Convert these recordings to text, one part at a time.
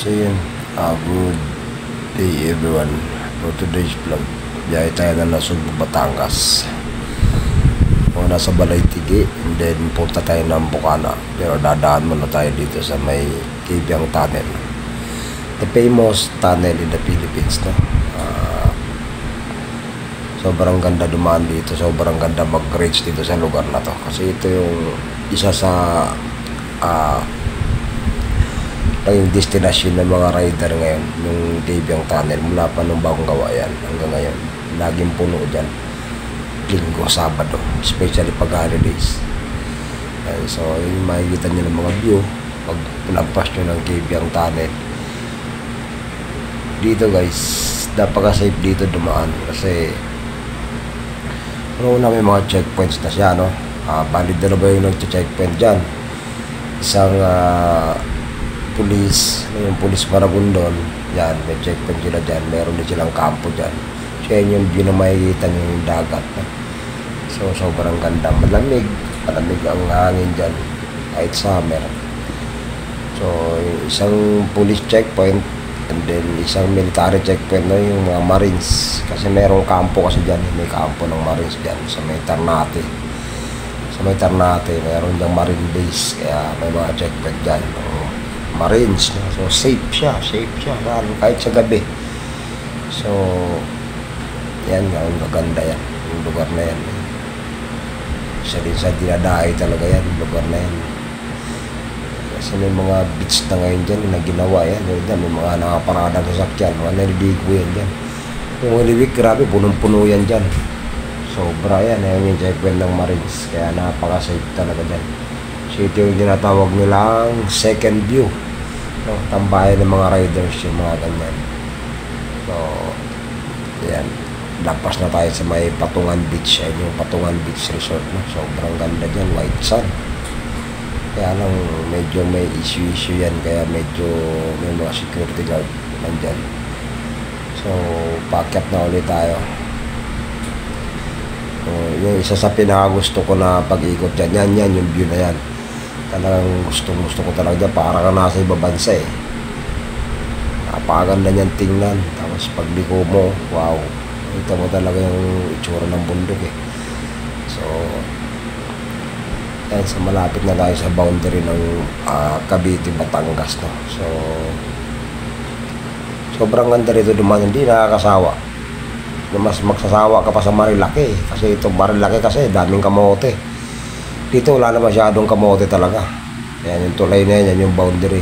So yun, good day everyone. For today's vlog, biyahe tayo na Nasugbu, Batangas. Una sa Balay-Tigi, and then punta tayo ng Bukana. Pero dadaan muna tayo dito sa may Kibyang Tunnel, the famous tunnel in the Philippines, no? Sobrang ganda dumaan dito, sobrang ganda mag-reach dito sa lugar na to. Kasi ito yung isa sa yung destination ng mga rider ngayon, yung Kibyang Tunnel. Mula pa nung bagong gawa yan hanggang ngayon, laging puno dyan Linggo, Sabado, especially pag holidays. And so yung makikita nyo ng mga view pag lagpas nyo ng Kibyang Tunnel dito, guys. Napaka-safe dito dumaan kasi una may mga checkpoints na siya, no? Valid na ba yung nag-checkpoint dyan? Isang pulis, yung pulis Maragondon, yan, may checkpoint sila dyan. Meron din silang kampo dyan. So yan yung view na makikita nyo yung dagat, no? So sobrang ganda, malamig ang hangin dyan kahit summer. So isang police checkpoint and then isang military checkpoint, no, yung mga Marines, kasi merong kampo kasi dyan, may kampo ng Marines dyan sa may Ternate. Meron dyang Marine base, kaya may mga checkpoint dyan ng Marines, no? So safe siya lalo kahit sa gabi. So yan, ang maganda yan, yung lugar na yan. Isa din sa dinadahay talaga yan, yung lugar na yan. Kasi may mga beach na ngayon dyan na ginawa yan. May mga nakaparadang sasakyan, mga naliligo yan dyan. Yung Holy grabe, punong-puno yan dyan. Sobra yan, yung checkpoint ng Marines. Kaya napaka-safe talaga dyan. So ito yung tinatawag nilang second view, no? Tambayan ng mga riders, yung mga ganyan. So yan, lapas na tayo sa may Patungan Beach. Yan yung Patungan Beach Resort, no? Sobrang ganda dyan, white sand. Kaya lang medyo may issue yan, kaya medyo may mga security guard nandyan. So paakyat na ulit tayo. Yung isa sa pinakagusto ko na pag-ikot dyan, yan yung view na yan. Talagang gusto ko talaga dyan, para ka nasa ibang bansa eh. Napakaganda niyan tingnan. Tapos pag liko mo, wow, ito mo talaga yung itsura ng bundok eh. So yan, so malapit na tayo sa boundary ng Cavite, Batangas, no? So sobrang ganda rito dumaan, hindi nakakasawa. Mas magsasawa ka pa sa Marilaki, kasi itong Marilaki kasi daming kamote. Dito wala na masyadong kamote talaga. Yan yung tulay na yan, yung boundary.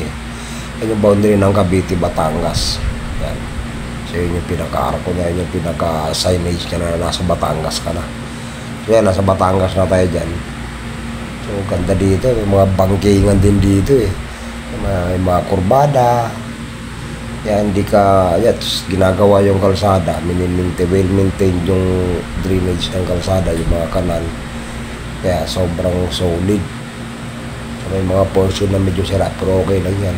Yan yung boundary ng Cavite, Batangas. Yan. So yun yung pinaka-arko na, yun yung pinaka-signage na nasa Batangas ka na. So yan, nasa Batangas na tayo dyan. So ganda dito, may mga bangkingan din dito eh. May mga kurbada. Yan, hindi ka, ginagawa yung kalsada, well-maintained yung drainage ng kalsada, yung mga kanal. Kaya sobrang solid. So may mga portion na medyo sira, pero okay lang yan.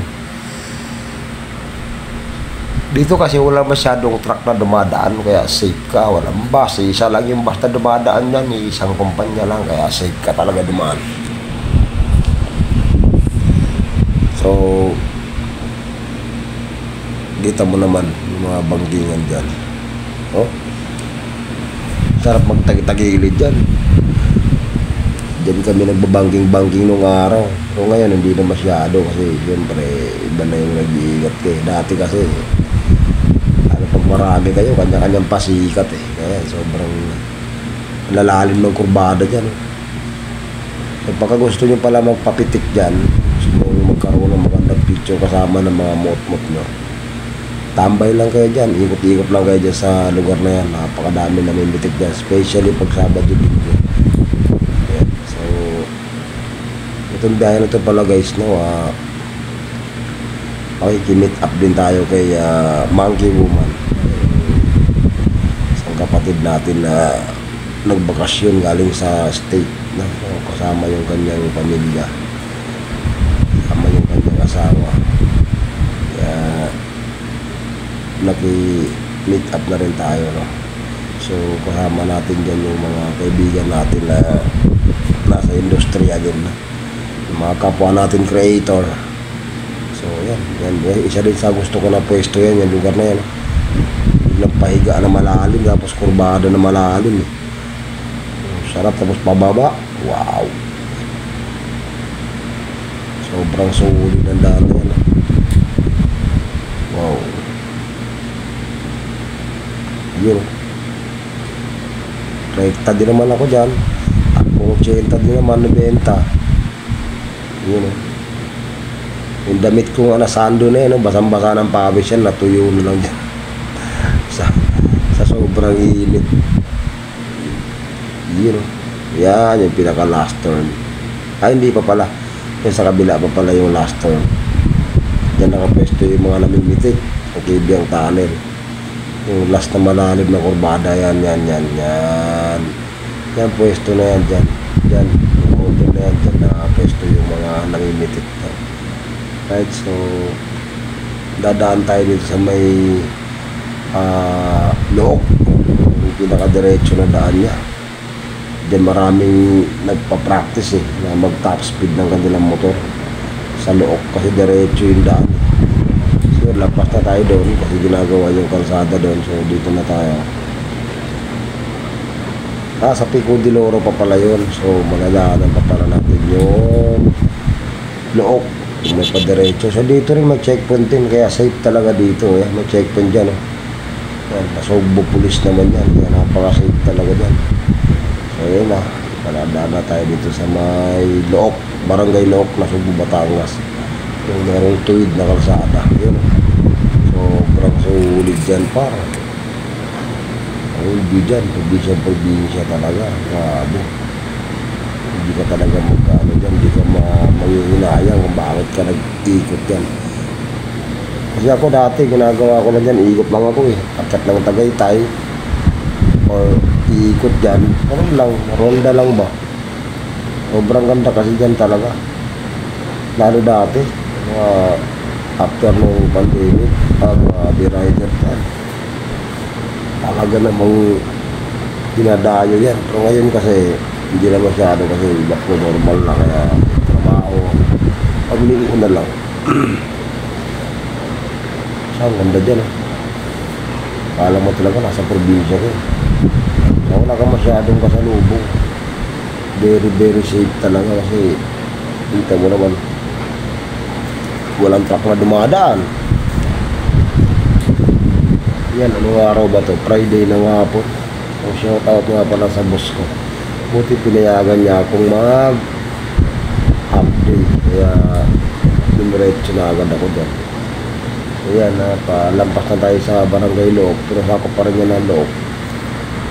Dito kasi wala masyadong truck na dumadaan, kaya safe ka. Walang bus, isa lang yung basta dumadaan yan, isang kumpanya lang, kaya safe ka talaga dumaan. So kita mo naman yung mga bangkingan dyan, oh, sarap magtagilid dyan. Dyan kami nagbabangking nung araw, pero ngayon hindi na masyado kasi siyempre iba na yung nag-iingat eh. Dati kasi pag marami kayo, kanya-kanyang pasikat eh, kaya sobrang lalalim ng kurbada dyan. So pagka gusto nyo pala magpapitik dyan, gusto nyo magkaroon ng magandang picture kasama ng mga mot-mot nyo, tambay lang kayo dyan, ikot-ikot lang kayo dyan sa lugar na yan. Napakadami na may bitik dyan, especially pag Sabado Linggo. Ayan. So itong biyahe na ito pala, guys, no, makikimit up din tayo kay Monkey Woman, isang kapatid natin na nagbakasyon galing sa state, no? So, kasama yung kanyang pamilya, kasama yung kanyang asawa. Kaya naki-meet up na rin tayo, no? So kasama natin dyan yung mga kaibigan natin na nasa industriya din, no? Yung mga kapwa natin creator. So yan, isa din sa gusto ko na pwesto yan, yung lugar na yan. Biglang pahiga na malalim, tapos kurbada na malalim. Sarap, tapos pababa. Wow! Sobrang sulit ang daan na yan. Wow! Yun. Rekta din naman ako dyan. Takbong 80 din naman, 90. Yun. Yung damit ko nga nasando na yun, basang-basa ng pawis yan, natuyo na lang dyan. sa sobrang init. Yun. Yan, yung pinaka last turn. Ay, hindi pa pala. Yung sa kabila pa pala yung last turn. Diyan nakapwesto yung mga namimitik. Ang kibiyang tunnel. Yung last na malalim na kurbada. Yan. Yan, pwesto na yan dyan. Yan, yung motor na yan dyan. Nakapwesto yung mga namimitik. Right, so dadaan tayo dito sa may Look. Yung pinakadiretso na daan niya. Then maraming nagpa-practice na mag-top speed ng kanilang motor sa Look kasi diretso yung daan. So lapas na tayo doon kasi ginagawa yung kalsada doon. So dito na tayo. Sa Pico de Oro pa pala yun. So malalaanan pa pala natin yung Look. May pa-diretso. So dito rin may checkpoint din. Kaya safe talaga dito. May checkpoint dyan. Yan, Nasugbo pulis naman yan. Kaya napaka-safe talaga dyan. So yun na. Paladaan na tayo dito sa may Look. Barangay Look, Nasugbo, Batangas. Yung merong tuwid na kalsada. Yun. Sobrang sulit dyan para. Hindi dyan. Probinsya talaga. Grabe. Hindi ka talaga magkano dyan, hindi ka manghihinayang kung bakit ka nag-ikot dyan. Kasi ako dati, ginagawa ko lang dyan, ikot lang ako Akat ng Tagaytay, or ikot dyan, ronda lang ba? Sobrang ganda kasi dyan talaga. Lalo dati, after nung pandemic, mga B-rider dyan. Talaga namang dinadayo yan. Pero ngayon kasi, hindi na masyado kasi iba ko normal na kaya trabaho. Paglili ko na lang. Ang ganda dyan Kala mo talaga nasa probinsya ko So wala ka masyadong kasalubong. Very very safe talaga kasi kita mo naman walang truck na dumadaan. Yan, anong araw ba to? Friday na nga po. So shout out nga pala sa boss ko. Buti pinayagan niya akong mag-update. Kaya dumiretso na agad ako dyan. Ayan, palampas na tayo sa barangay Look. Pero sakop pa rin yan ng Look.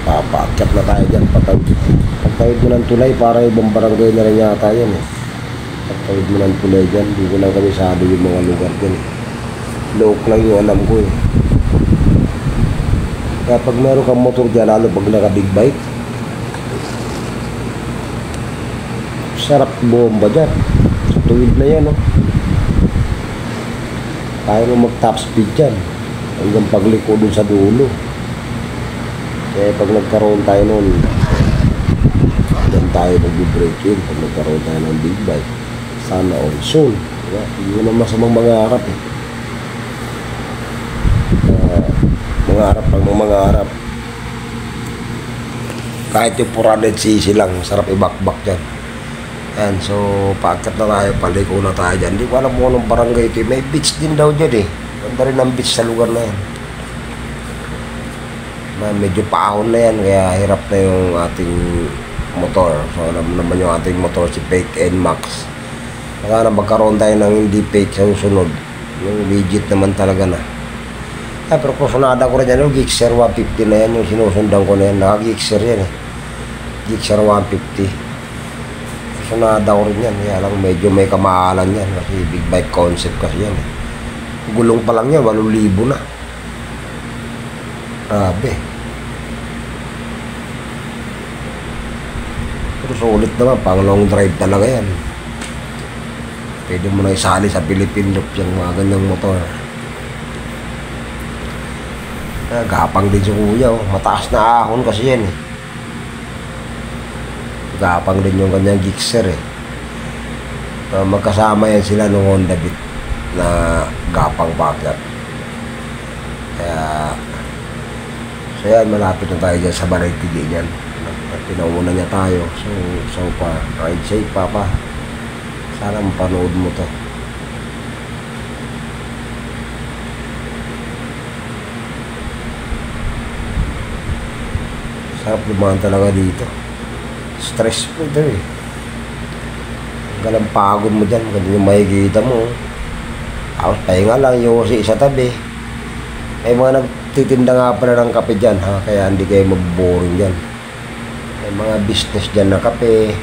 Papaakyat na tayo dyan. Pagtawid mo ng tulay, para ibang barangay na rin yata yan Pagtawid mo ng tulay dyan, hindi ko lang kamisado yung mga lugar dyan Look lang yung alam ko Kaya pag meron kang motor dyan, lalo pag naka-big bike, sarap bomba dyan. Sa tuwid na yan Kaya mo mag-top speed dyan hanggang pagliko dun sa dulo. Kaya pag nagkaroon tayo nun, dyan tayo mag-break in. Pag nagkaroon tayo ng big bike, sana all soon. Hindi naman masamang mangarap mangarap lang ng mangarap. Kahit yung 400cc lang, sarap i-back dyan. Yan, so paakyat na tayo, paliko na tayo dyan. Hindi ko alam mo anong barangay ito. May beach din daw dyan Ganda rin ang beach sa lugar na yan. Medyo paahon na yan, kaya hirap na yung ating motor. So alam mo naman yung ating motor, si Fake NMAX. Kaya na magkaroon tayo ng hindi fake sa susunod. Yung legit naman talaga na. Pero kusunada ko rin yan, yung Gixxer 150 na yan, yung sinusundan ko na yan. Naka-Gixxer yan Gixxer 150. Kusunada ko rin yan, kaya lang medyo may kamahalan yan. Kasi big bike concept kasi yan Gulong pa lang yan, 8,000 na. Grabe. Pero sulit naman, pang long drive talaga yan. Pwede mo na isali sa Philippine Loop yung mga ganyang motor. Gapang din si kuya Mataas na ahon kasi yan Gapang din yung kanyang Gixxer magkasama yan sila nung Honda Beat. na gapang pakyat. Kaya so yan, malapit na tayo dyan sa Balay Tigi dyan. Pinauna niya tayo. So pa, ride safe pa. Sana mapanood mo to. Sarap lumahan talaga dito. Stress po ito eh. Hanggang pagod mo dyan, maganda yung makikita mo. Tapos pahinga lang yung sa tabi. May mga nagtitinda nga pala ng kape dyan, ha? Kaya hindi kayo mag-boring dyan. May mga business dyan na kape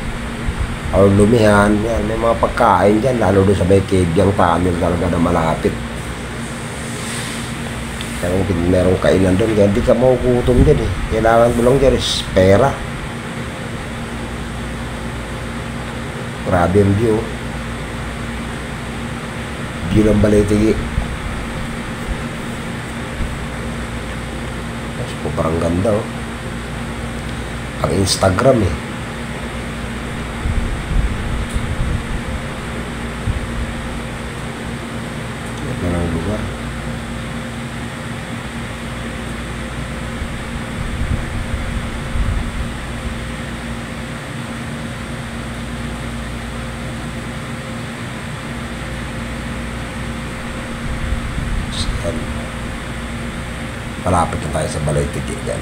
or lumihan, yan. May mga pagkain dyan, lalo doon sa may Kebyang tunnel talaga na malapit. Kaya kung merong kainan doon, kaya hindi ka makukutom dyan eh. Kailangan mo lang dyan is pera. Grabe ang view. View ng Balay Tigi. Parang ganda oh. Ang Instagram eh. Ito na ang lugar. Malapit na tayo sa Balay Tigi dyan.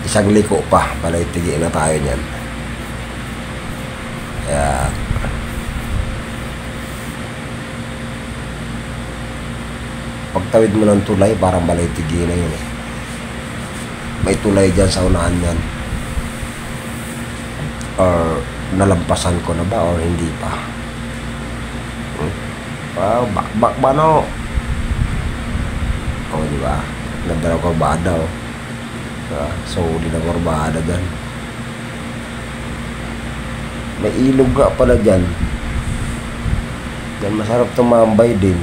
Isang liko pa, Balay Tigi na tayo dyan. Kaya pagtawid mo ng tulay, parang Balay Tigi na yun eh. May tulay dyan sa unahan yan. Or nalampasan ko na ba or hindi pa? Bakbak ba no? O diba? Ganda ng kurbada oh. So di na kurbada dyan. May ilog nga pala dyan. Yan masarap tumambay din.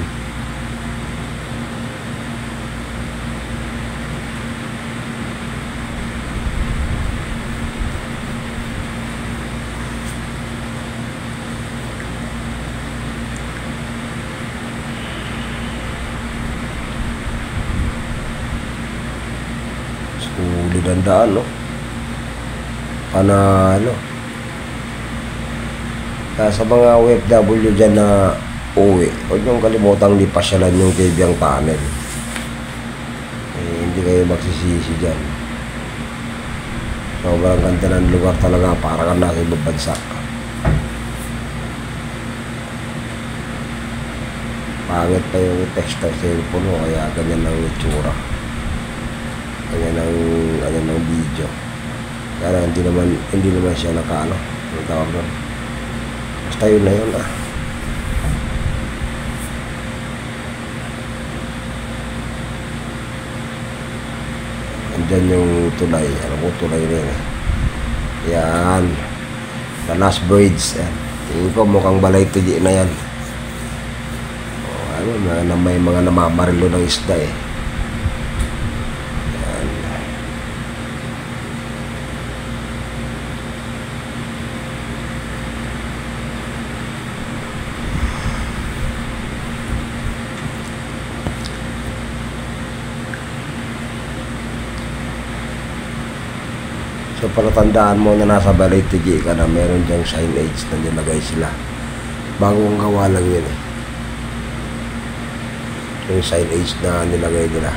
Huli ng daan, no? Panalo. Kaya sa mga OFW dyan na uwi, huwag niyong kalimutang di pasyalan yung Kebyang tunnel. Hindi kayo magsisisi dyan. Sobrang ganda ng lugar talaga, para ka nasa ibang bansa. Pangit pa yung text ng cellphone mo, kaya ganyan ang itsura. Ganyan ang video. Kaya hindi naman siya nakaano. Ang tawag doon. Basta yun na yun ah. Andyan yung tulay. Ano ko tulay na yun eh. Yan. The last bridge. Yan. Tingin ko mukhang Balay Tigi na yan. May mga namamarilo ng isda eh. So palatandaan mo na nasa Balay Tigi ka na, meron dyang signage na nilagay sila. Bagong gawa lang yun eh. Yung signage na nilagay nila.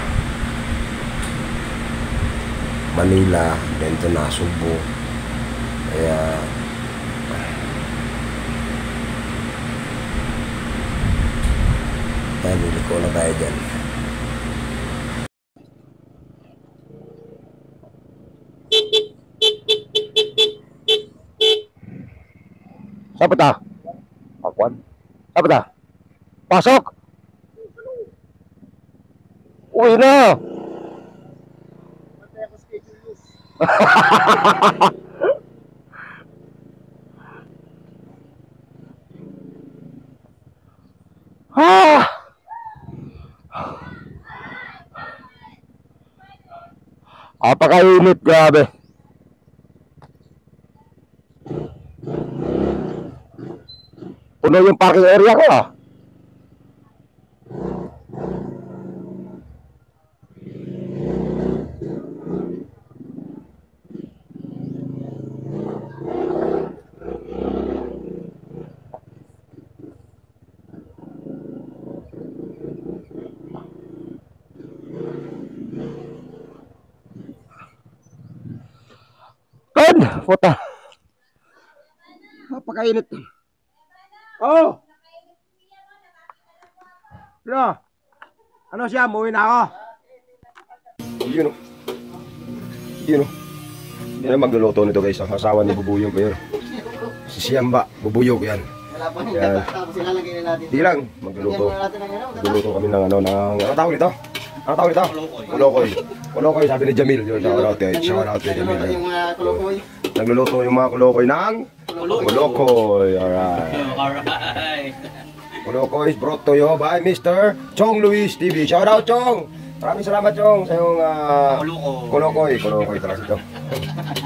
Manila, then to Nasugbu. Kaya yan, niliko na tayo dyan. Sapa ta? Akuan. Sapa ta? Pasok! Uwi na! Ah! Apakainit, grabe. Puno yung parking area ko ah. puta. Napakainit. Oh! Ano siya? Muwi na ako. Yun o. Yun o. Yan ang magluluto nito guys. Ang asawa ni Bubuyog ko yun. Si Siyamba. Bubuyog yan. Yan. Di lang. Magluluto. Magluluto kami ng ano. Ano tawag ito? Ano tawag ito? Kulokoy. Kulokoy sabi ni Jamil. Shout out kay Jamil. Nagluluto yung mga kulokoy ng Kulokoy. Alright. Kulokoy is brought to you by Mr. Chong Luis TV. Shout out Chong! Maraming salamat Chong sa yung Kulokoy. Kulokoy talaga ito.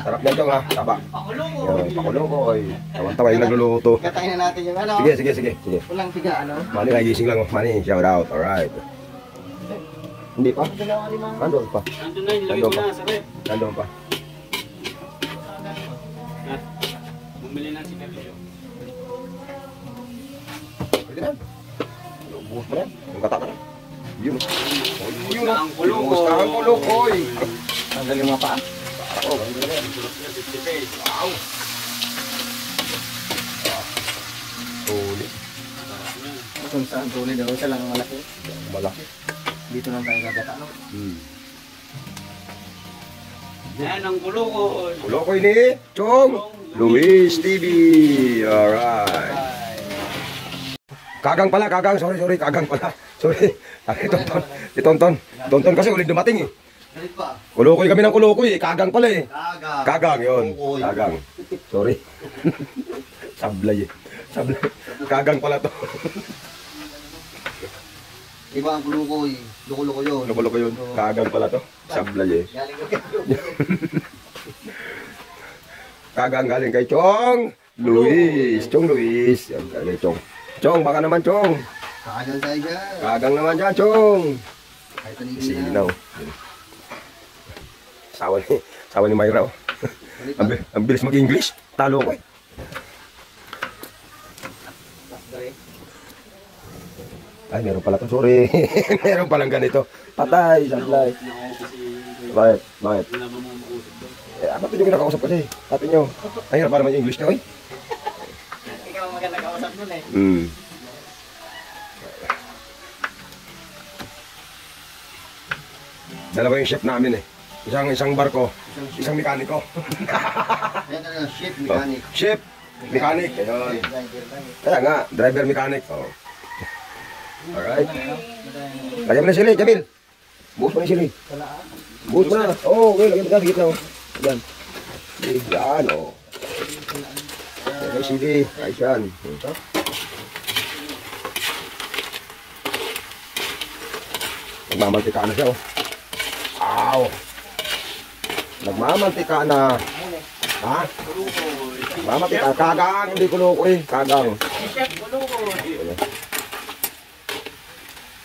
Sarap niyan Chong ha. Taba. Pakulokoy. Tawan-tawa yung nagluluto. Katayin na natin yung ano. Sige. Walang tiga ano. Mani nagising lang. Mani shout out. Alright. Hindi pa? Nandun pa. Nandun na, nilagay ko na sa rep. Nandun pa. Bumili ng sigarilyo. Pwede na. Buhos mo yan. Yung kata ka na. Yun. Yun ang Kulokoy. Buhos na ang Kulokoy. Ang galing mga paa. Oo, ang galing yan. Wow. Tuloy. Kung saan tuloy daw siya lang ang malaki. Malaki. Dito lang tayo gagata no. Yan ang Kulokoy. Kulokoy ni Chong Luis TV. Alright. Kagang pala, kagang. Sorry, kagang pala. Sorry. Tonton kasi ulit dumating eh. Kulokoy kami ng Kulokoy eh. Kagang pala eh. Kagang yun. Kagang. Sorry. Sablay eh. Sablay. Kagang pala to. Iba ang Kulokoy. Loko-loko yun. Loko-loko yun. Kagang pala to. Sablay eh. Kagang galing kay Chong Luis. Chong Luis. Yan galing Chong. Chong, baka naman Chong. Kagang tayo dyan. Kagang naman dyan Chong. Kahit anong Sinaw. Sawa ni Mayra oh. Ang bilis mag-English. Talo ko eh. Ay, meron pala to. Sorry. Meron palang ganito. Patay, sablay. Bakit? Ba't yung kinakausap kasi? Ate nyo. Ay, hirap pa naman yung English nyo eh. Ikaw ang maganda kausap nun eh. Dalawa yung chef namin eh. Isang barko, isang mekaniko. Yan na ship mechanic. Chef, mechanic. Ayun. Kaya nga, driver mechanic. Oh. Alright. Lagyan mo na sili, Jamil. Buhos mo na sili. Buhos mo na. Oo, okay, lagyan mo na. Higit na. Yan. Yan, o. Lagyan sili. Ayos yan. Nagmamantika na siya, o. Aw. Nagmamantika na. Ha? Nagmamantika. Kagang, hindi Kulokoy. Kagang.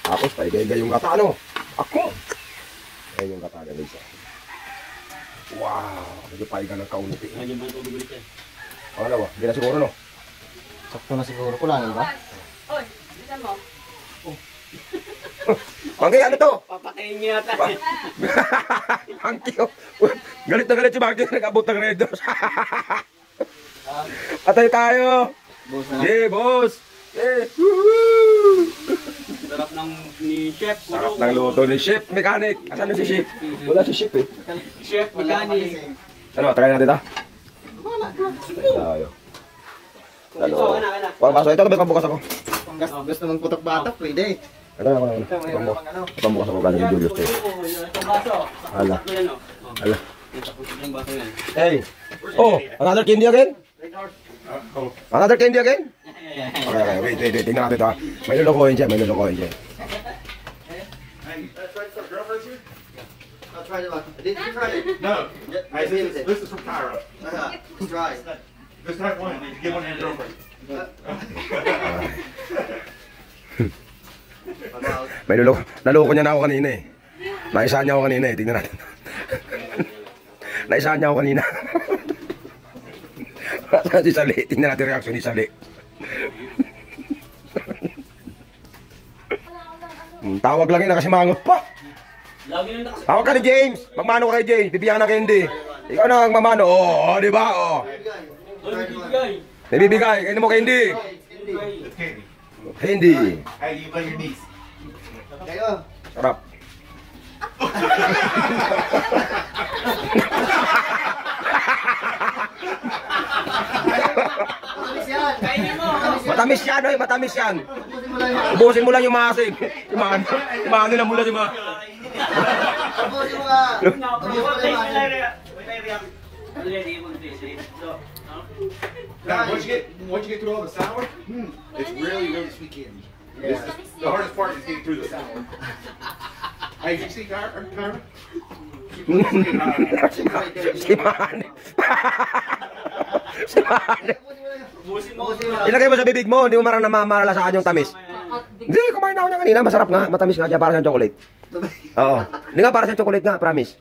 Tapos, paigay-gay yung gata, ano? Ako! Ayan yung gata, guys. Wow! Medyo paiga ng kaunti. Pangalawa, hindi na siguro, no? Sakto na siguro ko lang, ba? Oy, bisan mo. Mangki, ano to? Papatayin niya yata. Mangki, oh. Galit na galit si Mangki, nag-abot ng Red Doors. Patay tayo! Boss na. Yeah, boss! Yeah! Sarap ng ni Chef Sarap Kulokoy. ng luto ni Chef Mechanic. Asan na si Chef? Wala si Chef eh. Chef Mechanic. Ano, try natin ito? Tayo. Ano? Wala baso. Ito, may pambukas ako. Kung gusto mong putok-batok, pwede. Ito, Mayroon pang ano. pambukas ako galing kay Julius. Itong baso. Hala. Tatlo yan, oh. Hala. Yung baso yan. Hey! Oh! Another candy again? Another candy again? Okay, wait. Tingnan natin ito ha. May lulukohin siya, I'll try it. Did you try it? No, This this is from Cairo. Try. Just have one. Give one to your girlfriend. May luloko. Naloko niya na ako kanina eh. Naisahan niya ako kanina eh. Tingnan natin. Naisahan niya ako kanina. Si Sali. Tingnan natin reaction ni Sali. Tawag lang yun na kasi mangot pa. Lagi nang Tawag ka ni James. Magmano ka kay James. Bibigyan ka na candy. Ikaw na ang mamano. Oo, di ba? Oo. Bigay. May bibigay. Kainin mo candy. It's candy. Candy. Hey, you lay your knees. Kayo. Sarap. Matamis yan. Kainin mo. Matamis yan, oy. Matamis yan. Ubusin mo lang yan. Ubusin mo lang yung maasim. Yung maano lang mula si ma. Ubusin mo nga. Ubusin mo lang yan. Now, once you get through all the sour, it's really, really sweet candy. This is, the hardest part is getting through the sour. Hey, did you see Carmen? Si man. Si man. Ubusin mo. Ilagay mo sa bibig mo. Hindi mo marang namamalasahan yung tamis. Hindi, kumain na ako niya kanina. Masarap nga. Matamis nga siya. Para siyang chocolate. Oo. Hindi nga para siyang chocolate nga. Promise.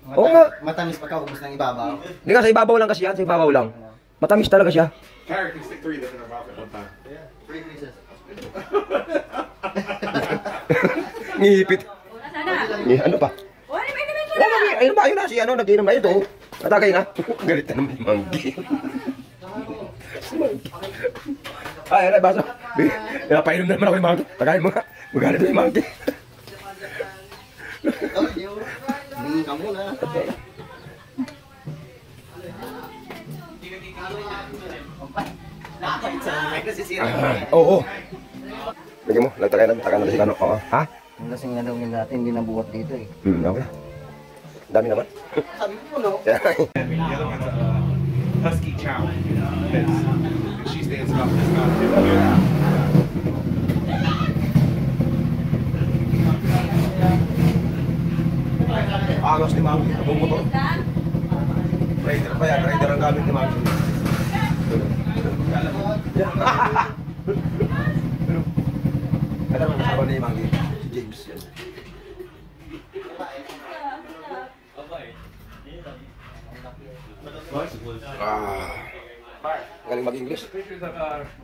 Oo nga. Matamis pa ka, ubus ng ibabaw. Hindi nga, sa ibabaw lang kasi yan. Sa ibabaw lang. Matamis talaga siya. Carrot can stick 3 of them in her mouth at one time. Yeah, 3 pieces. Ngipit. Una sana. Ano pa? Wala, may naman ko Ano na. ba? Ayun ba? Ayun na. Si ano, nag-inom na ito. Atagay na. Galit na naman yung monkey. Ay, ay, baso. Pinapainom na naman ako yung monkey. Tagayin mo nga. Magalit yung monkey. Hindi ka muna. Oo. Lagyan mo. Lagtagay na. Tagay na si Kano. Oo. Ha? Ang lasing na daw niya dati, hindi nabuhat dito eh. Okay. Dami naman. Sabi ko no. The other one's a husky chow. And she stands about this time. Angos ni Mami. Abong motor. Rider pa yan. Rider ang gamit ni Mami. Alam mo, kasama ni Mami. Si James yan. Galing mag-English. Pictures of,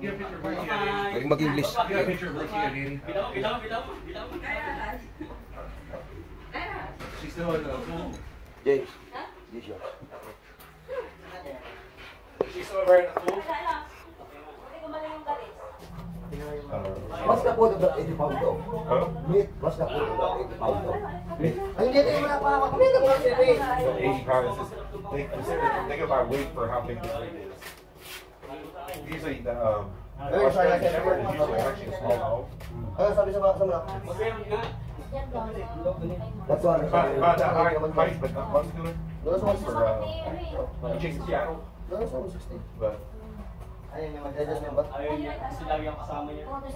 get a picture of Ricky and Galing mag-English. Get a picture of Ricky and Annie. She's still in the pool. James. This yun. She's still right in the pool. What's the food of that 80 pound dog? Huh? Meat. What's the food of that 80 pound dog? Ay, hindi tayo wala pa ako. Kumita mo kasi eh. So 80 pounds is, think about weight for how big this ring is. Usually the Australian Shepherd is usually actually a small dog. Ano sabi sa mga mga? That's why. About that height, but not muscular. Doon sa For he chases cattle, Doon sa 160. but Ayun yung mag-adjust mo ba? Ayun yan. Kasi lagi ang kasama niya. lab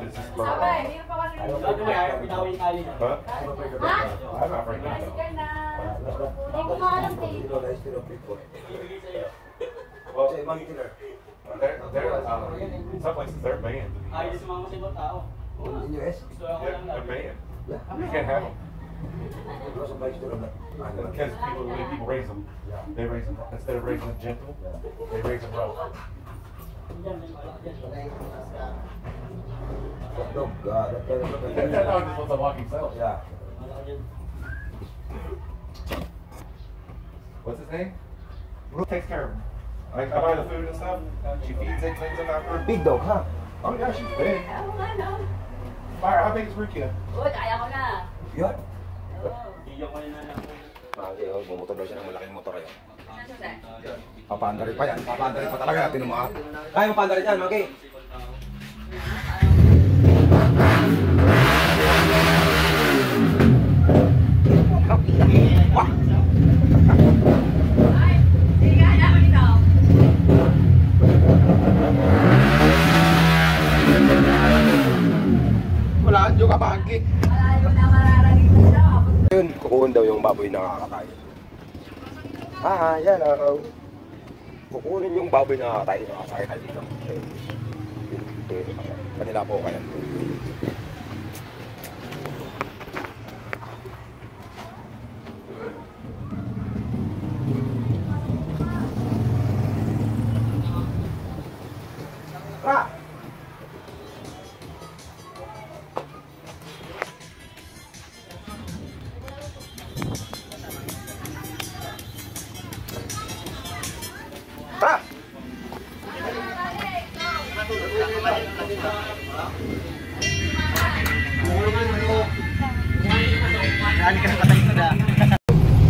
is just low. Dati may ayaw pinawin tayo niya. Huh? I'm not afraid of Well, some places they're banned. Ayaw din sumama sa ibang tao. In US? Gusto ako lang They're natin. banned. You can't have them. Because when people raise them, they raise them, instead of raising them gentle, they raise them rough. That dog, that kind of That dog just wants to walk himself. Yeah. What's his name? Who takes care of him? Like, I buy the food and stuff. She feeds it, cleans them after. Big dog, huh? Oh yeah, she's big. Fire, how big is Rukia? Uy, kaya ko na. Yun. Iyak ko na lang. Maki, oh, bumotor daw siya ng malaking motor yun. Nasa sir? Papandarin pa yan. Papandarin pa talaga. Tinan mo ah. Ay, papandarin yan, Maki. Wah! Ay, sige ka, dapat ito. Wala, diyo ka, Maki. Malayo na mararating na siya. Yun, kukuhon daw yung baboy na kakatay. Ah, yan ah. Kukunin yung baboy na kakatay. Nakasakay tayo dito. Kanila po kaya. Ah!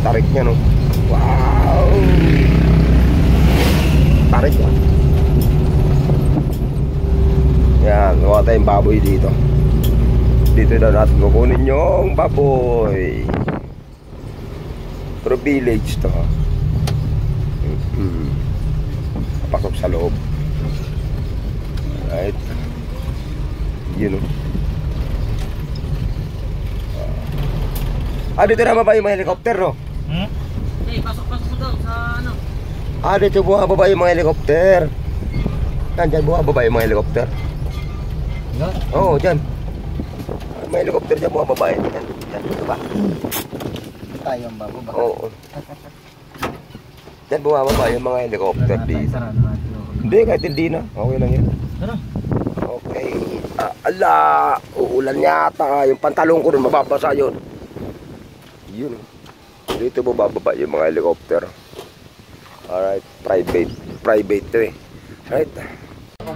Tarik niya, no? Wow! Tarik yan. Yan, gawa tayong baboy dito. Dito na natin kukunin yung baboy. Pero village to, ha? Pasok sa loob. Alright. Yun, no? Dito na ba yung mga helicopter, no? Pasok mo daw sa ano? Dito bumababa yung mga helicopter. Dyan bumababa yung mga helicopter. Oo, dyan. May helicopter dyan bumababa. Dyan, dito ba? Tayo ang bago ba? Oo. Dyan bumababa yung mga helicopter dito. Hindi, kahit hindi na. Okay lang yan. Okay. Ala, uulan yata. Yung pantalong ko rin, mababasa yun. Yun. Dito bumababa yung mga helicopter. Alright, private to eh. Right. Ano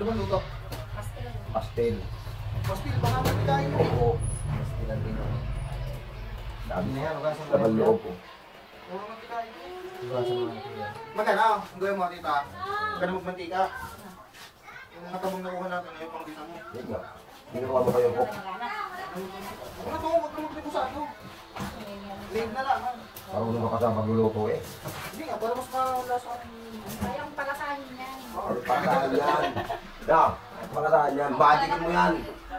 ba luto? Pastel. Pastil, baka magkain mo. Oo. Pastil ang pino. Dami na yan, ugasan mo. Laban loob po. Puro magkain. Ugasan mo. Magkano? Ang gawin mo, tita. Magkano magmantika? Yung natabong nakuha natin, yung pang-bisa mo. Yun nga. Ginawa mo kayo po. Ano to? Huwag ka magpipusado. Leave na lang. Parang naman ka sa pagluluto eh. Hindi nga, para mas malasa. Kayang palasahin yan. Pagkakaan yan. Na, pagkakaan yan. Magicin mo yan.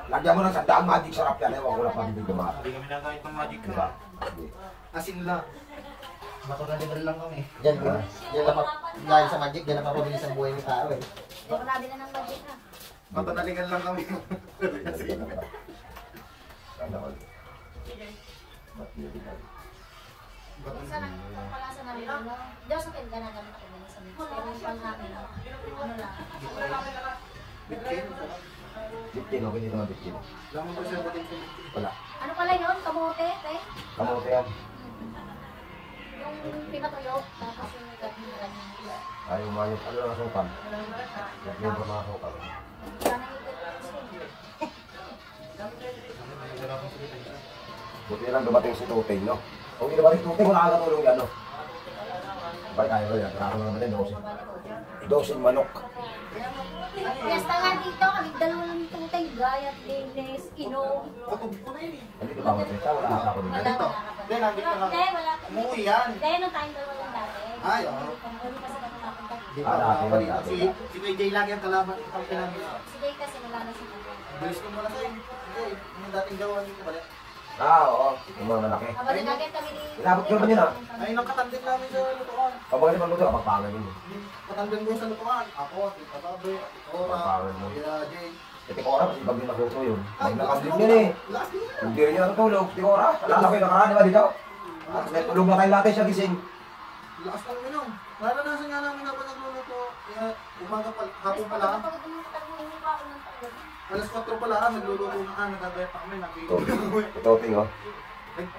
Lagyan mo ng sandaan, magic sarap yan. Ewan ko na pag hindi gumawa. Hindi kami nagkahit ng magic ka. Diba? Asin lang. Matulad lang kami. Diyan lang dahil sa magic, diyan napapabilis ang buhay ng tao eh. Hindi ko nabila ng budget ha. Matanalingan lang kami. Minsan ang palasa namin, ano, Diyos ang ganagamit ako din sa mix. Pero yung pang namin, ano lang. Bitkin. 15, okay dito nga 15. Lang mo siya batin ko. Wala. Ano pala yun? Kamote, te? Kamote yan. Yung pinatuyok, tapos yung gabi na lang. Ayaw mayot. Ano lang asukan? Yung ba mga asukan? Sana yung Buti lang dumating si Tuting, no? Kung hindi dumating si Tuting, wala ka tulong yan, no? Bakit ayaw yan? Karako lang naman yan, 12 manok. Fiesta nga dito, kami dalawa lang yung tutay, Gayat, Dennis, Inom. Kutub ko na yun eh. Hindi ko tawag siya, wala ka ako dito. Dito. Hindi, nandito na lang. Hindi, wala. Umuwi yan. Hindi, nung tayong dalawa lang dati. Ay, oo. Hindi kasi kami napunta. Dito. Dati yun, Dito. dati. Si Kuya Jay lagi ang kalaban. Kampi namin. Si Jay kasi wala na siya. Bilis ko muna sa'yo. Hindi, yung dating gawa dito balik. Oo. Yung mga malaki. Kabalik-agad kami ni... Inabot ko naman yun, ha? Ay, nakatandem namin sa lutuan. Kapag naman luto, kapagpangan yun. Katandem ko sa lutuan. Ako, Tita Tabe, Tora, Kapagpan mo. Kuya Jay. Ito ko oras, ibang din nagluto yun. Magnakamdin yun eh. Last year. Hindi rin niya natutulog. Ito ko oras. Alala ko yung nakaraan, di ba dito? At may tulog na tayo natin siya gising. Lakas ng minum. Naranasan nga namin habang nagluluto. Kaya umaga pa, hapon pa lang. Pagod naman hindi pa ako ng pagod. Alas 4 pa lang, nagluluto na. Nagagaya pa kami. Ito, ting, oh.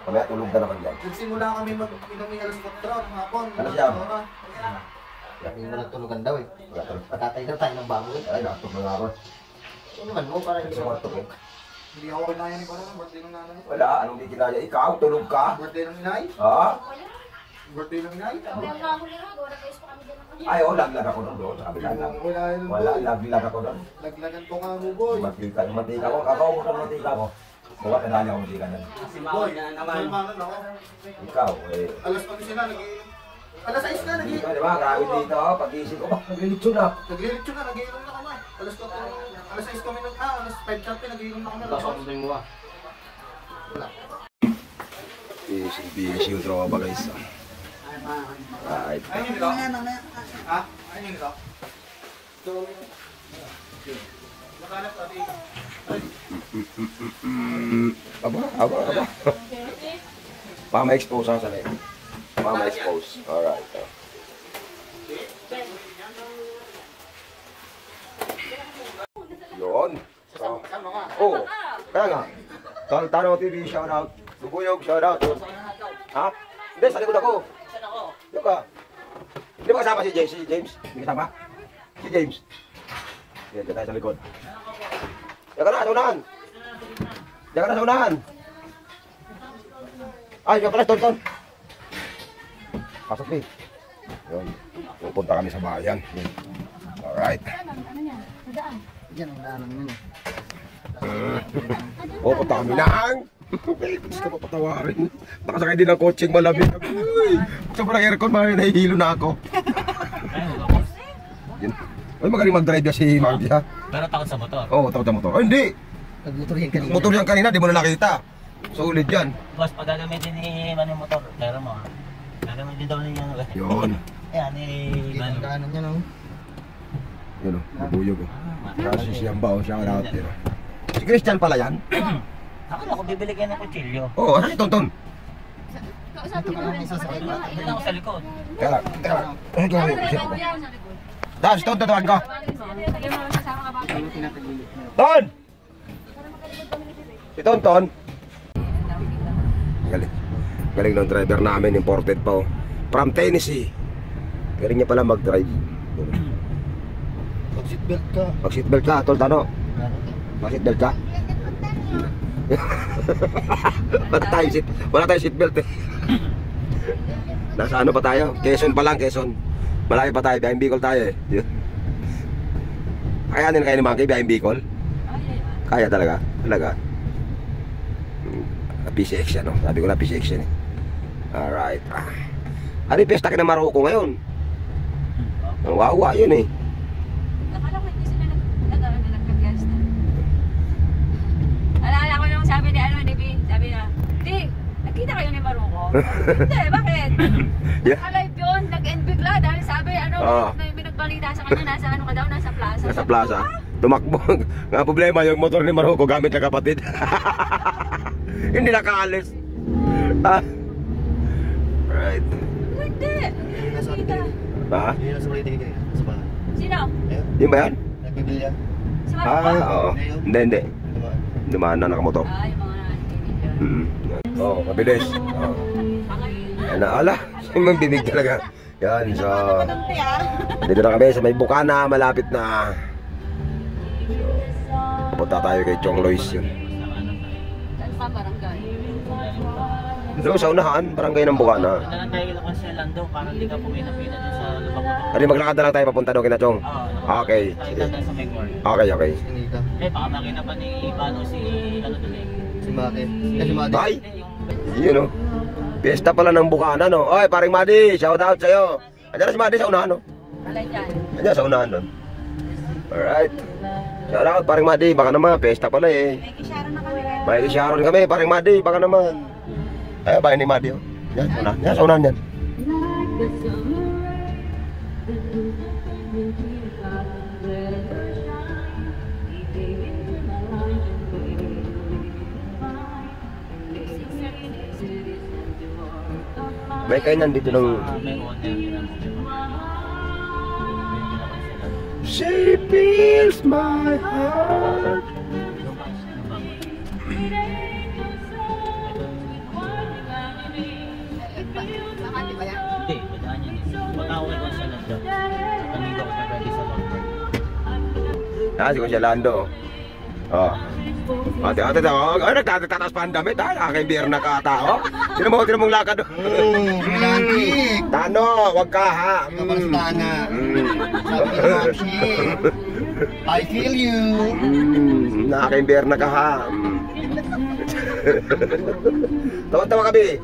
Kamaya tulog na naman yan. Nagsimula kami mag-inom ng alas 4 ng hapon. Ano siya? Kami mo nagtulugan daw eh. Patatay na tayo ng baboy. Ay, nakatog na nga ako. Tulungan mo para Hindi hindi ko matog eh. Hindi ako kinaya ni Parang. Birthday ng nanay. Wala, anong di kinaya? Ikaw, tulog ka? Birthday ng inay? Ha? Birthday ng inay? Sabi ang nahuli nga, gawa na guys pa kami dyan ng Ay, oh, laglag ako doon. Sa kabila lang. Wala yun. Wala, laglag ako doon. Laglagan ko nga mo boy. Mantika, yung mantika ko. Kakao ko ng mantika ko. Bukat na dali ako mantika na. Si Boy, Mawag na naman. salmanan ako. Ikaw, eh. Alas kami sila, alas 6 na, Ikaw, di ba? Grabe dito. Pag-isip ko, naglilitsyo na. naglilitsyo na, nagiinom na kami. Alas 6 kami alas 5:30, nagiinom na kami. Pasok mo ah. Busy yung tropa guys. Right. Ayun yung nito? Ha? Ayun yung nito? Makanap pa dito. Aba. Mama-expose ang sanay. Mama-expose. Alright. Yun. Oh, kaya nga. Tano TV, shoutout. Lubuyog, shoutout. Ha? Hindi, sa likod ako. Yung ka. Hindi ba kasama si James? Hindi kasama? Si James. Yan, dyan tayo sa likod. Diyan ka na, sa unahan. Diyan ka na sa unahan. Ay, diyan pala, Ton. Pasok, Lee. Yun. Pupunta kami sa bayan. Alright. Ano yan? Nadaan. Yan ang daanan yun. Pupunta kami ng... Gusto ko patawarin. Nakasakay din ang coaching malamig. Uy! Sobrang aircon, nahihilo na ako. Yun. Ay, magaling mag-drive na si Marty, ha? Pero takot sa motor. Oo, takot sa motor. Ay, hindi! Nagmotor yan kanina. Motor yan kanina, di mo na nakita. Solid yan. Boss, pag gagamitin ni Manny yung motor, pero mo ha. Gagamitin daw niya ano eh. Yun. Ayan, ni Yan ang Manny. daanan yan, oh. Yun o, bubuyog o. Kasi siyang ba o siya ang lahat yun. Si Christian pala yan? Akala ko bibili kayo ng kutsilyo. Oo, ano si Tonton? Kausapin mo rin sa kanila. Ito lang ako sa likod. Teka, teka. Ay, gawin. Dahil si Tonton, tawag ka. Ton! Si Tonton. Galing. Galing ng driver namin, imported pa o. From Tennessee. Galing niya pala mag-drive. Mag-seatbelt ka. Mag-seatbelt ka, Tol Tano. Mag-seatbelt ka. Wala tayong seatbelt eh. Nasa ano pa tayo? Quezon pa lang, Quezon. Malayo pa tayo, biyaheng Bicol tayo eh. Kayanin kayo ni Monkey, biyaheng Bicol? Kaya talaga? Talaga? PCX yan, no? Sabi ko na PCX yan eh. Alright. Ano yung pesta ka ng Maroko ngayon? Ang wawa yun eh. Nakala ko hindi sila nagkagas na. Alala ko nung sabi ni B, sabi na, Di, nakita kayo ni Maroko? Hindi, bakit? Yeah. Alive yun, nag-end bigla dahil sabi, may binagbalita sa kanya, nasa ano ka daw, nasa plaza. Nasa plaza. Tumakbo. Nga problema yung motor ni Maroko gamit ng kapatid. Hindi nakaalis. Right. Hindi, nakita. Ha? Hindi na sa ulit kanina. Sa bahay. Sino? Yun ba yan? Nagbibili yan. Si Maroko? Oo. Hindi. Dumaan na nakamotor. Yung mga nandito. Oo, mabilis. Yan na, ala. Yung bibig talaga. Yan, so... Dito na kami sa may Bukana, malapit na. So, punta tayo kay Chong Lois yun. Saan pa barangay? Doon sa unahan, barangay ng Bukana. Nalang tayo kila Consiel Lando para hindi ka pumina-pina dun sa lubak mo. Ano, maglakad na lang tayo papunta doon kina Chong. Okay. Tayo dadaan sa may court. Okay. Sinita. Eh, baka makina pa ni Ibano si ano dun eh. Si Maki. Si Maki. Bye! Hindi, yung... Yun o. Piyesta pala ng Bukana, no? Oy, paring Madi, shout out sa'yo. Andiyan na si Madi sa unahan, no? Alay dyan. Andiyan sa unahan, no? Alright. Shout out, paring Madi, baka naman, piyesta pala eh. May kisyaron na kami kayo. May Sharon kami, paring Madi, baka naman. Ay, bahay ni Madi, oh. Yan, sa unahan. Yan, sa unahan yan. May kainan dito ng... May owner yun ang She fills my heart. Makati ba yan? Hindi, madaan yan eh. Baka ako kay Consiel Lando. Kanina ko ready sa lumber. Ah, si Kuya Lando. Oh. Ate, nagtatatas pa ang damit, ha? Nakakaimbir na katao. Sino mong lakad? Romantic. Tano, wag ka, ha? Kabalstana. Sabi ni Maxi. I feel you. Nakakaimbir na ka, ha? Tawa-tawa kami.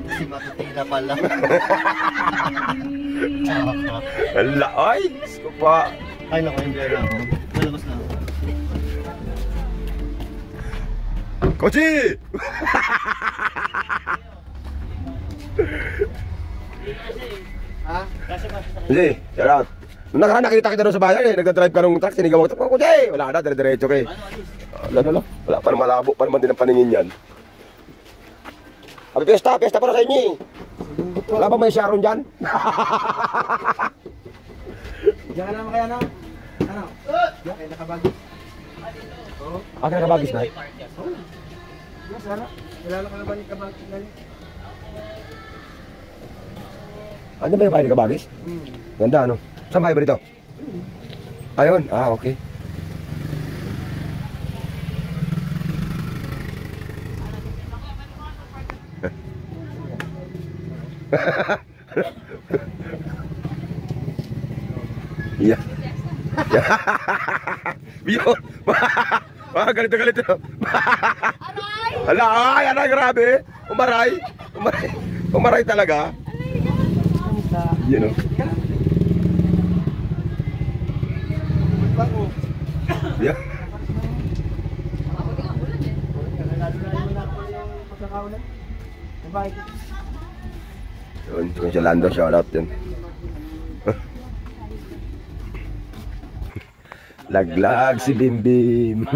Si Matutila pala. Ala, ay! Gusto pa. Ay, naku, enjoy na ako. Malabas na ako. Kochi! Ha? Hindi, shout out. Nung nakaraan nakita kita doon sa bayan eh, nagdadrive ka ng truck, sinigaw ka, Kochi! Wala na, dire-diretso ka eh. Wala pa naman malabo, pa naman din ang paningin yan. Abi, pesta para sa inyo eh. Wala ba may Sharon dyan? Diyan ka naman kaya na? Ano? Diyan kayo nakabagis. Akin nakabagis na. Yes, ano? Kilala ka na ba ni kabagis na niya? Ano ba yung bahay ni kabagis? Ganda ano? Saan bahay ba dito? Ayun, okay. Yeah. Yun. Ganito. Aray! Aray, grabe. Umaray talaga. You know. Yeah. Yun, si Lando, shout out yun. Laglag si Bimbim.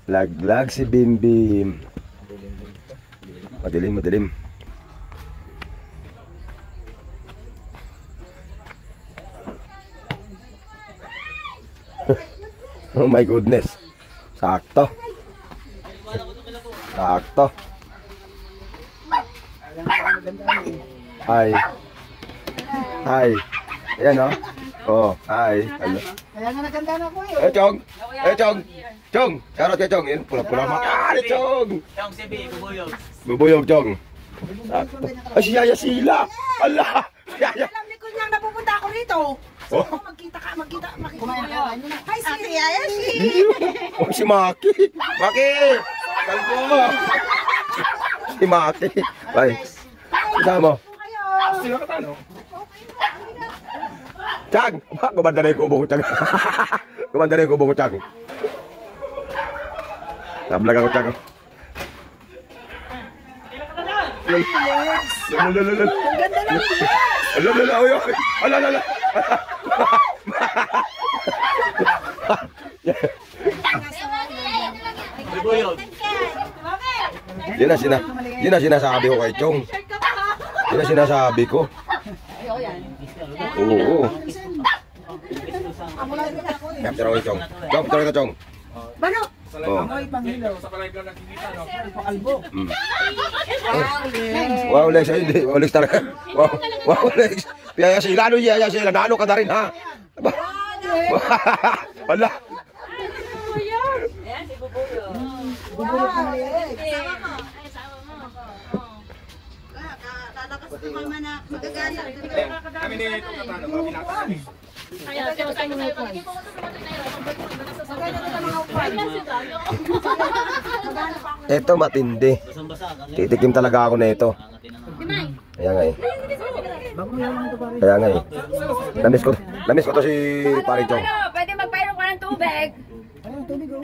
Laglag si Bimbim. Madilim. Oh my goodness. Sakto. Hi. Ayan o. Oh, hi. Hello. Kaya nga naganda na ko eh. Chong. Charot kay Chong. Yun, pula-pula maka. Chong. Chong, sibi, bubuyog. Bubuyog, Chong. Sakto. Ay, si Yaya Sila. Ala. Yaya. Alam ni Kunyang napupunta ako rito. Oh. Magkita. Kumain ka. Hi, si Yaya Sila. Oh, si Maki. Kalbo. Si Maki. Ay. Kasama mo. Sino ka talo? Chang! Gumanda na yung kubo ko, Chang. Nablag ako, Chang. Ang ganda na rin. Bubuyog. Yun na sinasabi ko kay Chong. Yun na sinasabi ko. Oo. Capture ako, Chong. Capture ka, Chong. Bano? Oh. Amoy panghilaw. Sa palay ka nakikita, no? Pakalbo. Wow, Lex. Wow, Lex talaga. Wow, Lex. Yaya Sila, nalo ka na rin, ha? Wala. Ayan, si Bubuyog. Bubulot ng leeg. Kami ni ito katano, mga pinakasan eh. Ito matindi. Titikim talaga ako na ito. Kaya nga eh. Namiss ko to si Pare Chong. Ano, pwede magpainom ka ng tubig. Ayun, tubig oh.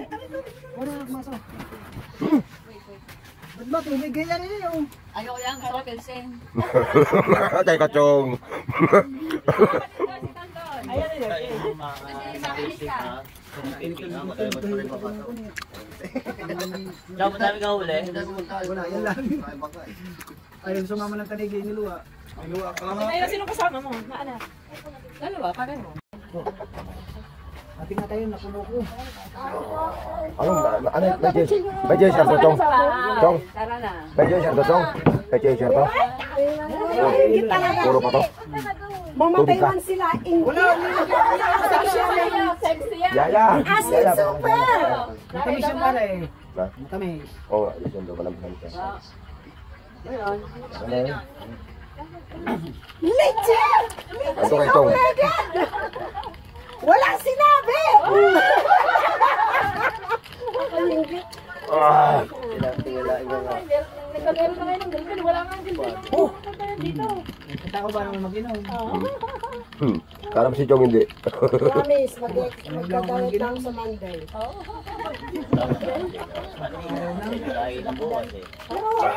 Wala nagmasa. Ba't ba tubig? Ganyan rin yun. Ayoko yan, gusto ko pilsen. Kay Kachong. Ayan, Chong, madami ka huli. Wala, yan lang. Ayun, sumama ng tanigay ni Lua. Ayun, sino kasama mo? Na anak? Dalawa, pareho. Ati nga tayo, napuno ko. May J-shirt to, Chong. Chong. Tara na. May J-shirt to, Chong. May J-shirt to. Puro pa to. Mamatay man sila. Sexy yan. Yaya. Asin super! Matamis yung pala eh. Matamis. Oo, yun daw malamig ka. Legit! Ito kay Chong. Walang sinabi! Ah. Nagkagano na kayo ng girlfriend, wala nga ang girlfriend. Dito. Kita ko ba naman mag-inom? Karap si Chong hindi. Promise, magkakalit lang sa Monday.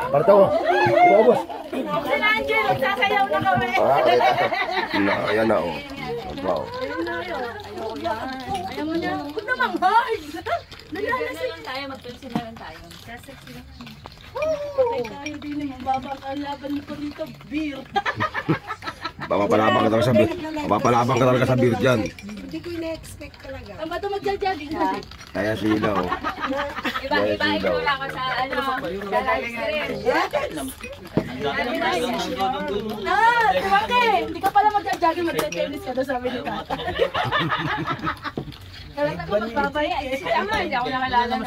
Parto mo. Ubos. Sila Angel, magsasayaw na kami. Ayan na oh. Wow. Ayaw mo niya. Huwag namang hard. Nalalasing tayo, magpilsin na lang tayo. Sexy na. Patay tayo din yung babang laban ko dito, beer. Mapapalabang ka talaga sa beer dyan. Hindi ko ina-expect talaga. Ang bato magja-jogging ha? Kaya sila oh. Iba-iba wala ko sa ano, sa live stream. Bakit? Hindi ka pala mag-jogging, mag-tennis ka doon, sabi ni Tata. Kaya ako magbabaya eh. Kaya nga, hindi ako nakalala nung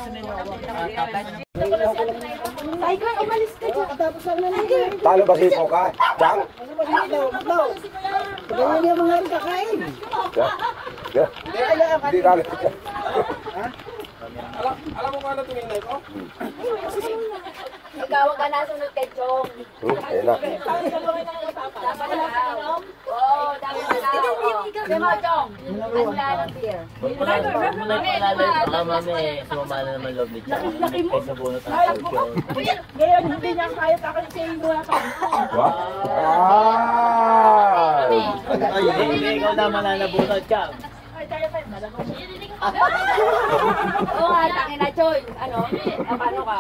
ay, Gwen, umalis ka dyan. Tapos lang nalang. Talo ba sipo ka? Jang? Ganyan yung mga kakain. Hindi ka alis ka. Alam mo nga na tumingin ko? Ikaw ang nasunod kay Chong. Ayun na. Dapat na lang. Oo, dapat na lang. Sige mo, Chong. Ano na lang beer? Baka mami, sumama na naman loob ni Chang. Kaysa bunot ang pagkyo. Ngayon, hindi niya kaya takot sa iyo. What? Ah! Hindi, ikaw naman na nabunot, Chang. Oo nga, tangin na, Choy. Ano? Paano ka?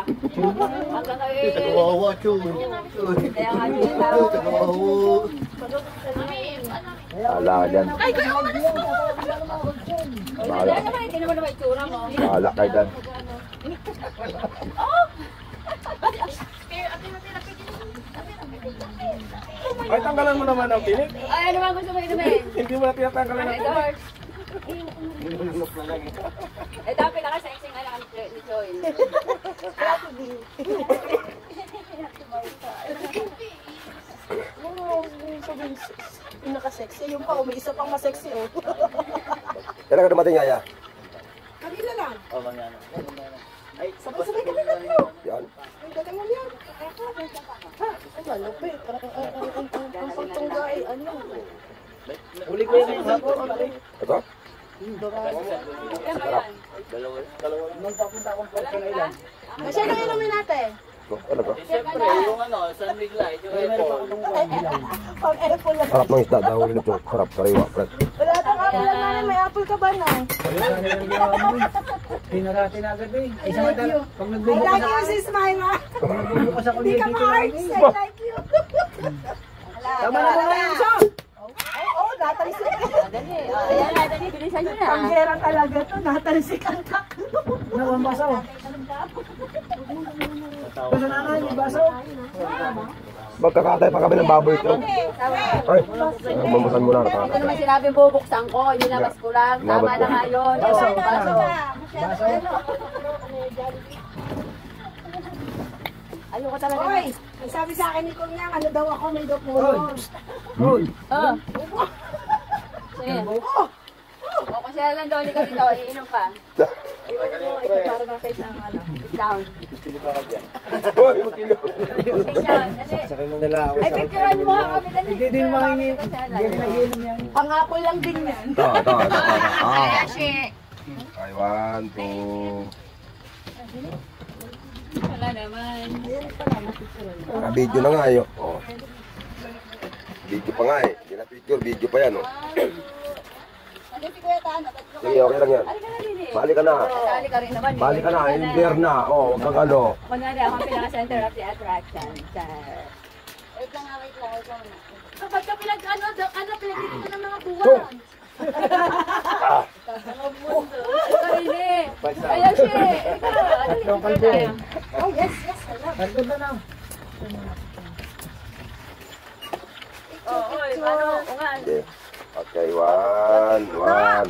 Hanggang kayo. Kawawa, Chong. Kaya nga, Choy, tao. Wala ka dyan. Ay, kaya umalis mo. Bahala. Hindi naman naman itsura mo. Bahala kayo dyan. Ay, tanggalan mo naman ang tinik. Ay, ano ba gusto mo inumin? Hindi mo na tinatanggalan ang tinik. Eh, dapat pinaka-sexing alam ni Choy. Yung naka-sexy, yung pa, may isa pang masexy, oh. Kailan ka dumating, Yaya? Kanina lang. O, mangyana. Sabay-sabay kami tatlo. Yan. Ay, galing mo yan. Ha? Ay, malupit. Ang pagtungga ay ano. Uli ko yan sa hapon. Ito? Kasi nang inumin natin. Ano to? Siyempre, yung ano, sunbig light, yung airport. Pag airport lang. Harap ng isda daw. Harap, kariwa, Fred. Wala kang apple lang namin, may apple ka ba na? Tinaratin agad eh. Ay, sa mata, pag I nagbubukas like ako, you, sis Myra. pag nagbubukas ako Hindi ka dito ma-arts. lang. I like you. Tama na ba yan, Chong? Oo, natalsik. Dali. Ayan na, dali. Bilisan nyo na. Panggera talaga to, natalsik ang taklo. Naku, ang baso. Basta nanay, yung baso. Magkakatay pa kami ng baboy ito. Ay, mamusan mo na. Ito naman sinabing bubuksan ko, inilabas ko lang. Tama na nga yun. Baso. Baso. Baso. Ayoko talaga. Hoy, ang sabi sa akin ni Kong Yang, ano daw ako, may doktor. Hoy. Oh. Sige. O, kasi lang doon ka dito, iinom ka. Ito para na face ang ano. Sit down. Hoy, magkilo. Sit down, dali. Sakay mo nila ako. Ay, picturean mo nga kami, dali. Hindi din makingi. Hindi din nag-inom yan. Pangapol lang din yan. Ito. Ay, Ah. shit. Ay, 1, 2. Wala naman. Video na nga yun. Oh. Video pa nga eh. Hindi na picture, video pa yan. Oh. Ano si Kuya Tano? Sige, okay lang yan. Balik ka na rin eh. Balik ka na. Balik ka rin naman. Balik ka na. Hindi na. Oh, huwag kang ano. Kunwari ako ang pinaka-center of the attraction. Wait lang nga, wait lang. Kapag ka pinag-ano, pinag-ito ng mga So, buwan. Karini. Ayan siya. Local po. Oh, yes, yes. Kalkod na na. Oo, ano, nga. okay, 1, 1.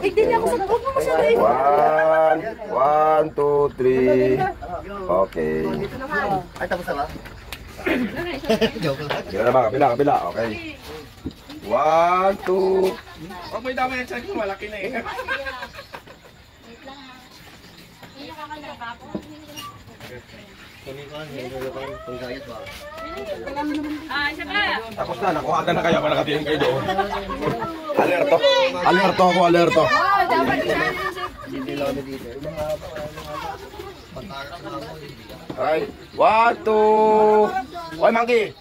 Tignan niya ako sa huwag mo masyado. 1, 2, 3. Okay. Ay, tapos na ba? Sila na ba? Kabila. Okay. 1, 2. Oh, may dami yung check mo, malaki na eh. Tapos na, nakuha na kayo. Nakatingin kayo doon. Alerto. Alerto ako, alerto. Oo, dapat isa. Ay, 1, 2. Oy, Monkey.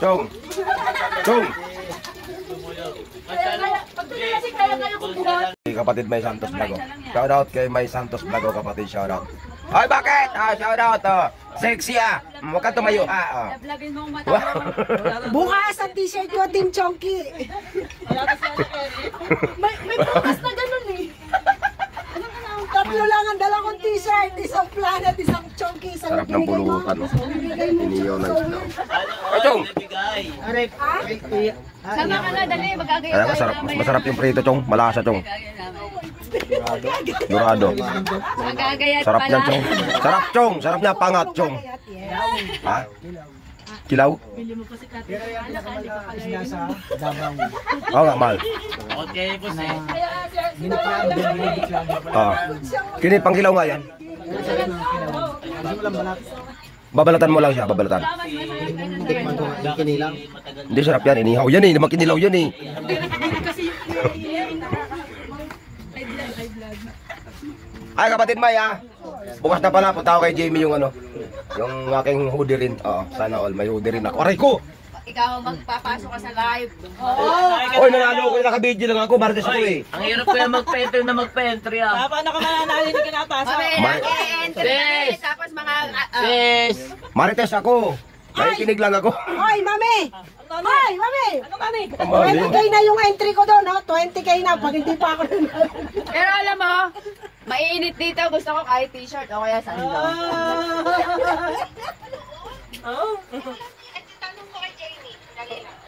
Chong. Chong. Kapatid May Santos Blago. Shout out kay May Santos Blago, kapatid, shout out. Ay, bakit? Ah, shout out. Sexy ah. Huwag ka tumayo ah. Vlogin mo ang mata Wow. mo. Bukas ang t-shirt ko, Team Chonky. may bukas na ganun eh. Tatlo lang ang dala kong t-shirt. Isang Planet, isang Chonky, isang Sarap ng pulutan. Iniyaw na isda. Chong! Sama ka na, dali. Magagaya Kaya masarap, masarap yung prito, Chong. Malasa, Chong. Dorado. Magagaya Sarap yan, Chong. Sarap, Chong. Sarap niya, pangat, Chong. Ha? Kilaw? Nasa Davao. Oo nga, mahal. Okay, po sir. Ginaplaan din, ginaplaan. Ah. Kini pang kilaw nga yan. Kasi walang balat. Babalatan mo lang siya, babalatan. Tikman ko, kinilang. Hindi sarap yan, inihaw yan eh. Naman kinilaw yan eh. Ay kapatid May ah. Bukas na pala, punta ako kay Jamie yung ano. Yung aking hoodie rin. Oo, sana all may hoodie rin ako. Aray ko! Ikaw ang magpapasok ka sa live. Oy, nanalo ko, nakabidyo lang ako, Martes ako eh. Ang hirap ko yung mag-entry na mag-entry ah. Paano ka mananalo, hindi ka napasok? Entry. Tapos mga... Sis! Marites ako. Nakikinig lang ako. Hoy, mami! Hoy, mami! Ano kami? 20k na yung entry ko doon, no? 20k na pag hindi pa ako doon. Pero alam mo, mainit dito. Gusto ko kahit t-shirt o kaya sando.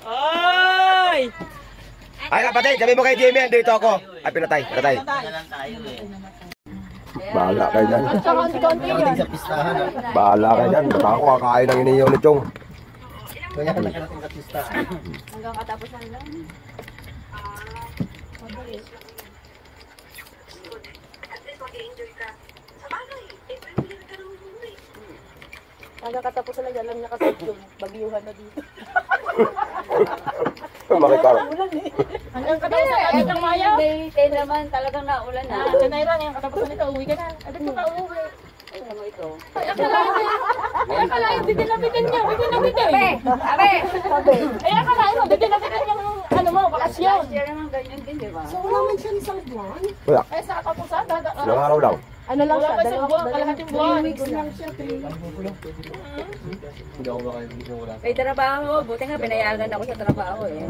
Ay! Ay kapatid, sabi mo kay Jamie, dito ako. Ay, pinatay. Na lang tayo eh. Bahala kayo dyan. Konti-konti yun. Sa pistahan. Bahala kayo dyan. Baka ako kakain ng iniyaw ni Chong. Kaya ka nakarating sa pistahan. Hanggang katapusan lang. Hanggang katapusan lang, alam niya kasi yung bagyuhan na dito. Makita ko. Hanggang katapusan lang, itong Maya. Day 10 naman talagang naulan na. Kanayra, ngayong katapusan nito, uwi ka na. Agad ka pa uwi. Ano mo ito? Ay, akalain, bitin na bitin niya. Bitin na bitin. Abe! Ay, akalain mo, bitin na bitin yung ano mo, bakasyon. Last year naman ganyan din, di ba? So, wala man siya isang buwan. Wala. Ay, sa katapusan, Ilang araw lang. Ano lang wala siya, pa sa buwan, kalahating buwan. 3 weeks lang siya, 3 weeks. Hindi ako makain, hindi ko wala. May trabaho. Buti nga, pinayagan ako sa trabaho eh.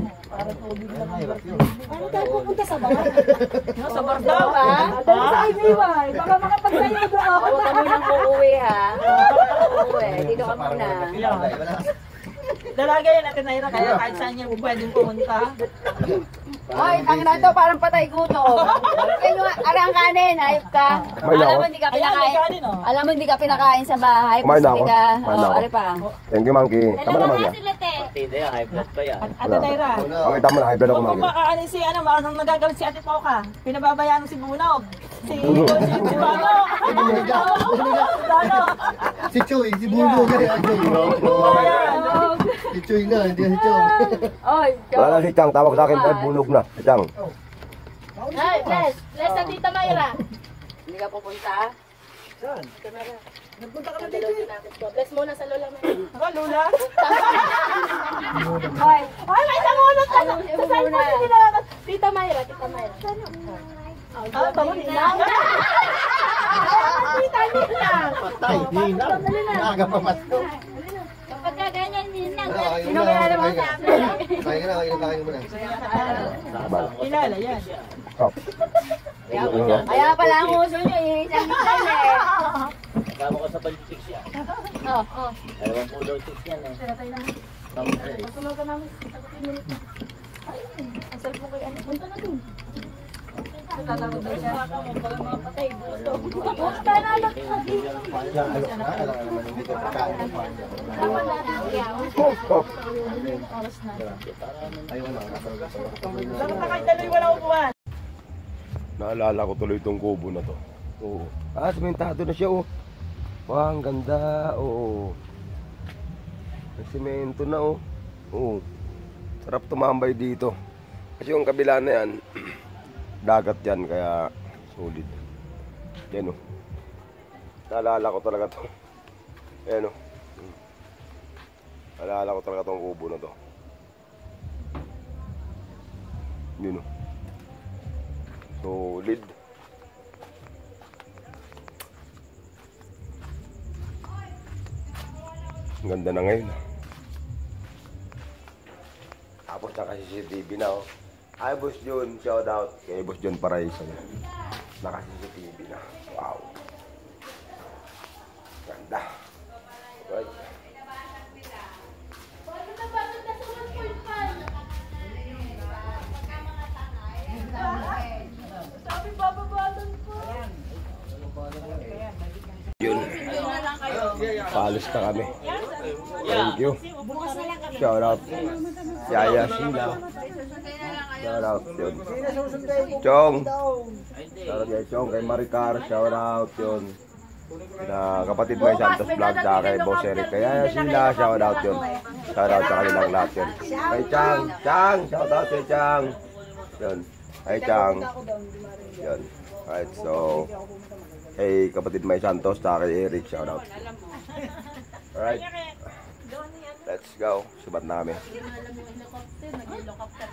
Ano tayo pupunta sa bahay? Sa bar daw, ha? Dali sa IBY, baka makapagsayo doon ako. Huwag ka munang uuwi ha. Uuwi. Dito ka muna. Dalaga yan natin Naira, kaya kahit saan niya pwedeng pumunta. Ay, ang na to, parang patay gutom. Kayo, arang kanin, ayop ka. Kumain Alam ako. mo, hindi ka Ayan, may pinakain. kanin, oh. Alam mo, hindi ka pinakain sa bahay. Kumain Tapos ako. hindi ka, Kumain ako. ari pa. Thank you, Monkey. Tama naman yan. Hindi, high blood pa yan. Ate Naira, Pakita mo na, high blood ako, kung Monkey. maaano si ano, anong nagagalit si Ate Poca? Pinababayaan mo si Bunog. Si Bano. Bano. Si Choy, si Bulo. Si Choy na, hindi si Choy. Oy, Wala na si Chang, tawag sa akin, ay bunog na. Si Chang. Ay, Les na Tita Mayra. hindi ka pupunta. Nagpunta ka na dito. Bless muna sa lola mo. Ako, Lula? Hoy, Ay, may samulot ka! Ano, Sa saan mo muna. hindi na Tita Mayra, Tita Mayra. Ah, tama nila. Tita nila. Patay, hina. Naga pa masko. kapag ka ganyan, yun lang. Sino kilala mo sa amin? Kain ka na, kain mo na. Kilala yan. Oh. Kaya pala ang uso nyo, isang eh. Kasama ko sa baliksik siya. Oh. Dalawang pulo chicks yan eh. Ang cellphone ko yan. Punta na dun. Bakit na kayo daloy wala upuan? Naalala ko tuloy itong kubo na to. Oo. Ah, sementado na siya, oh. Wow, ang ganda, oo. May semento na, oh. Oo. Sarap tumambay dito. Kasi yung kabila na yan, dagat yan, kaya solid. Yan, oh. Naalala ko talaga to. Yan, oh. Naalala ko talaga tong kubo na to. Yun, oh. Solid. Ganda na ngayon. Tapos naka-CCTV na oh. Ay, Boss Jun, shout out kay Boss Jun Paraiso. Naka-CCTV na. Wow. Ganda. Right. Sabi bababalan ko. Yun. Paalis na kami. Thank you. Shout out. Yaya Sila. Shout out yun. Chong. Shout out kay Chong. Kay Maricar. Shout out yun. Na kapatid mo yung Santos Vlog sa kay Boss Eric. Kay Yaya Sila. Shout out yun. Shout out sa kanilang lahat yun. Kay Chang. Chang. Shout out kay Chang. Yun. Kay Chang. Yun. Alright, so hey, kapatid May Santos, sa kay Eric, shout out. Alright. Let's go. Subat namin. Alam yung helicopter, nag-helicopter